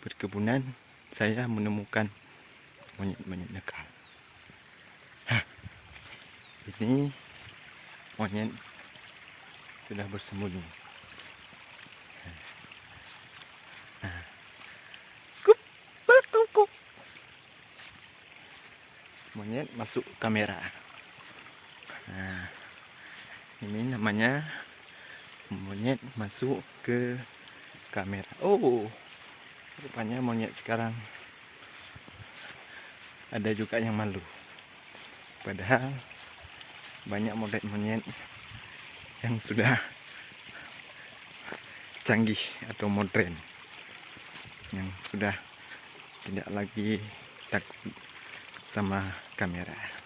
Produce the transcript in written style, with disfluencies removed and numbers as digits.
perkebunan saya menemukan monyet-monyet nakal. Hah, ini monyet sudah bersembunyi. Kup. Monyet masuk kamera. Nah, ini namanya monyet masuk ke kamera. Oh, rupanya monyet sekarang ada juga yang malu. Padahal banyak model monyet yang sudah canggih atau modern, yang sudah tidak lagi takut sama kamera.